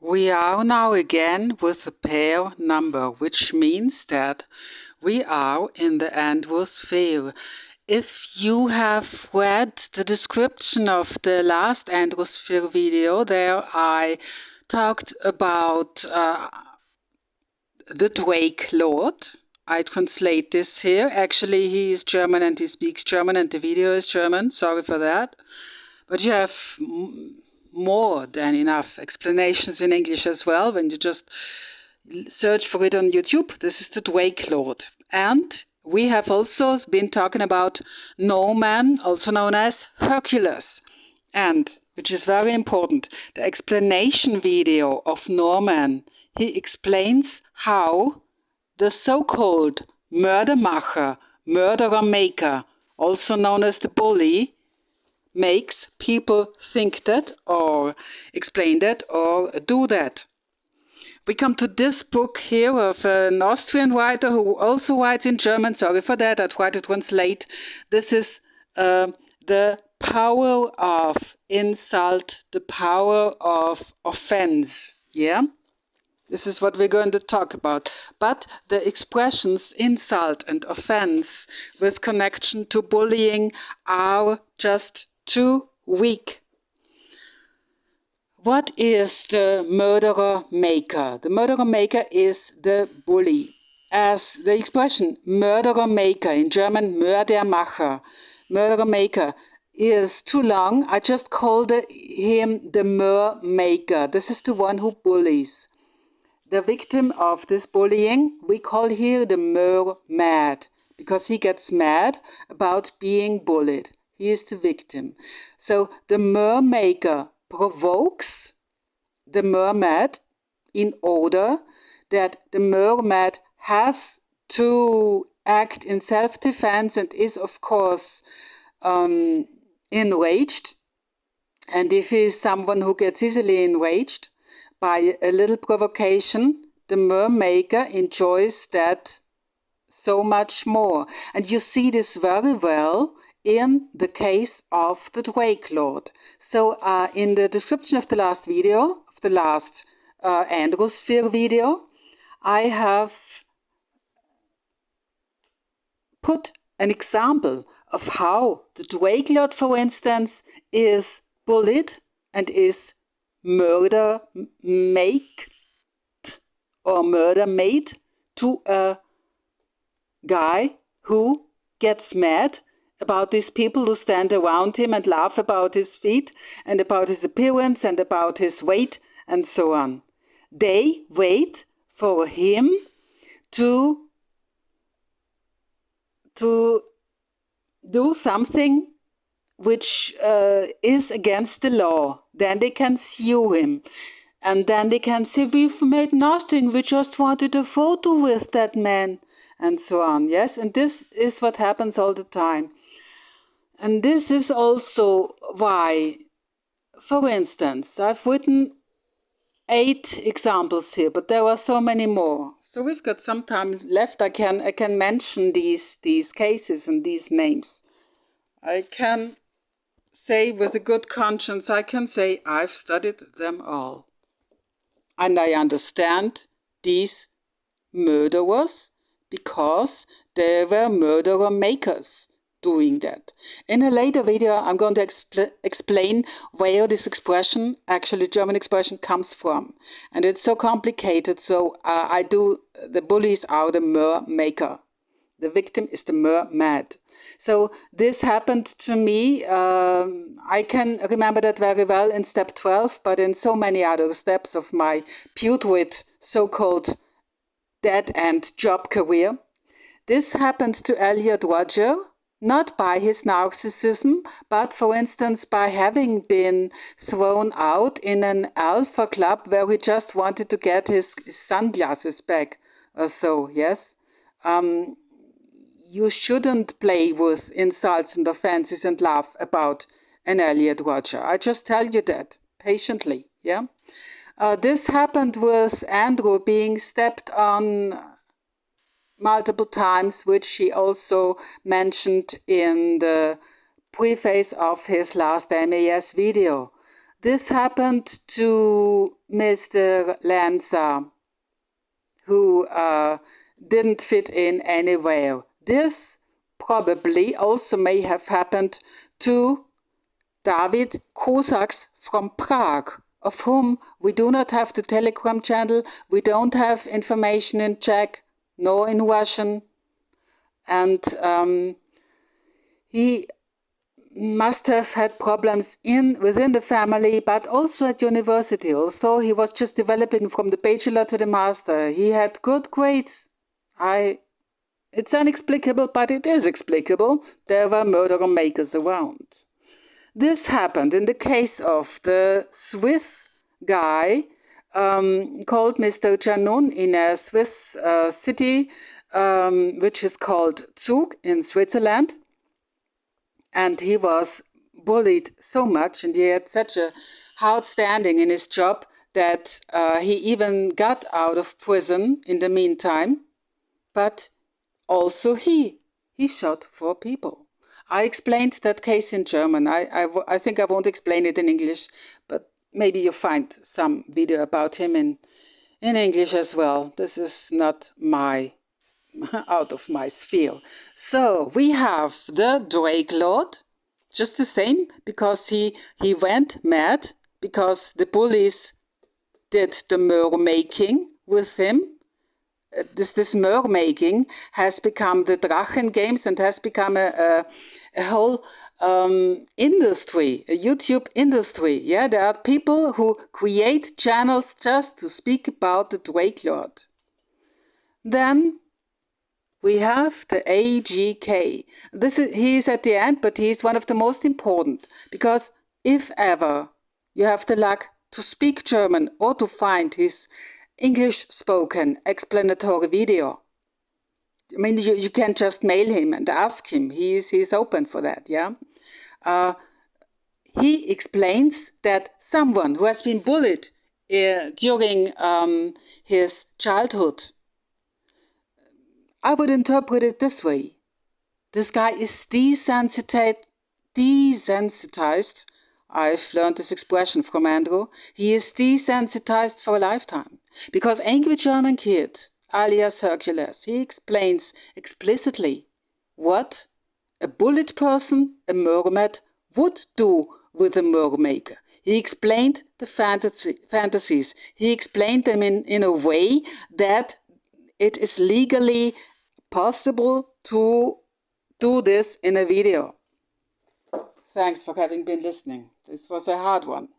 We are now again with the pair number, which means that we are in the Andrewsphere. If you have read the description of the last Andrewsphere video, there I talked about the Drake Lord. I translate this here. Actually, he is German and he speaks German and the video is German. Sorry for that. But you have more than enough explanations in English as well when you just search for it on YouTube. This is the Drake Lord. And we have also been talking about Norman, also known as Hercules. And, which is very important, the explanation video of Norman. He explains how the so-called murderer maker, also known as the bully, makes people think that or explain that or do that. We come to this book here of an Austrian writer who also writes in German. Sorry for that, I try to translate. This is the power of insult, the power of offense. Yeah? This is what we're going to talk about. But the expressions insult and offense with connection to bullying are just too weak. What is the murderer maker? The murderer maker is the bully. As the expression murderer maker, in German Mördermacher, murderer maker, is too long, I just called him the MurMaker. This is the one who bullies. The victim of this bullying, we call here the mermad, because he gets mad about being bullied. He is the victim. So the mermaker provokes the mermad in order that the mermad has to act in self-defense and is, of course, enraged. And if he is someone who gets easily enraged by a little provocation, the mermaker enjoys that so much more. And you see this very well in the case of the Drake Lord. So in the description of the last video, of the last Andrewsphere video, I have put an example of how the Drake Lord, for instance, is bullied and is murder made to a guy who gets mad about these people who stand around him and laugh about his feet and about his appearance and about his weight and so on. They wait for him to do something which is against the law. Then they can sue him. And then they can say, we've made nothing, we just wanted a photo with that man, and so on. Yes, and this is what happens all the time. And this is also why, for instance, I've written 8 examples here, but there are so many more. So we've got some time left. I can mention these cases and these names. I can say with a good conscience, I can say I've studied them all. And I understand these murderers because they were murderer makers doing that. In a later video, I'm going to explain where this expression, actually German expression, comes from. And it's so complicated, so the bullies are the mermaker. The victim is the mermad. So this happened to me. I can remember that very well in step 12, but in so many other steps of my putrid, so-called dead-end job career. This happened to Elliot Rodger, not by his narcissism, but for instance by having been thrown out in an alpha club where he just wanted to get his sunglasses back or so, yes? You shouldn't play with insults and offenses and laugh about an Elliot Rodger. I just tell you that patiently, yeah? This happened with Andrew being stepped on multiple times, which he also mentioned in the preface of his last MAS video. This happened to Mr. Lanza, who didn't fit in anywhere. This probably also may have happened to David Kozaks from Prague, of whom we do not have the Telegram channel, we don't have information in Czech, nor in Russian, and he must have had problems within the family, but also at university. Also, he was just developing from the bachelor to the master. He had good grades. It's inexplicable, but it is explicable. There were murderer makers around. This happened in the case of the Swiss guy called Mr. Janon in a Swiss city, which is called Zug in Switzerland. And he was bullied so much, and he had such a hard standing in his job that he even got out of prison in the meantime. But also he shot 4 people. I explained that case in German. I think I won't explain it in English, but maybe you find some video about him in English as well. This is not out of my sphere. So we have the Drake Lord, just the same, because he went mad because the bullies did the mermaking with him. This mermaking has become the Drachen games and has become a whole industry, a YouTube industry. Yeah, there are people who create channels just to speak about the Drake Lord. Then we have the AGK. He is at the end, but he is one of the most important, because if ever you have the luck to speak German or to find his English spoken explanatory video, I mean, you can just mail him and ask him. He's open for that, yeah? He explains that someone who has been bullied during his childhood, I would interpret it this way. This guy is desensitized. I've learned this expression from Andrew. He is desensitized for a lifetime. Because Angry German Kid, alias Hercules, he explains explicitly what a bullied person, a mermaid, would do with a mermaker. He explained the fantasies. He explained them in a way that it is legally possible to do this in a video. Thanks for having been listening. This was a hard one.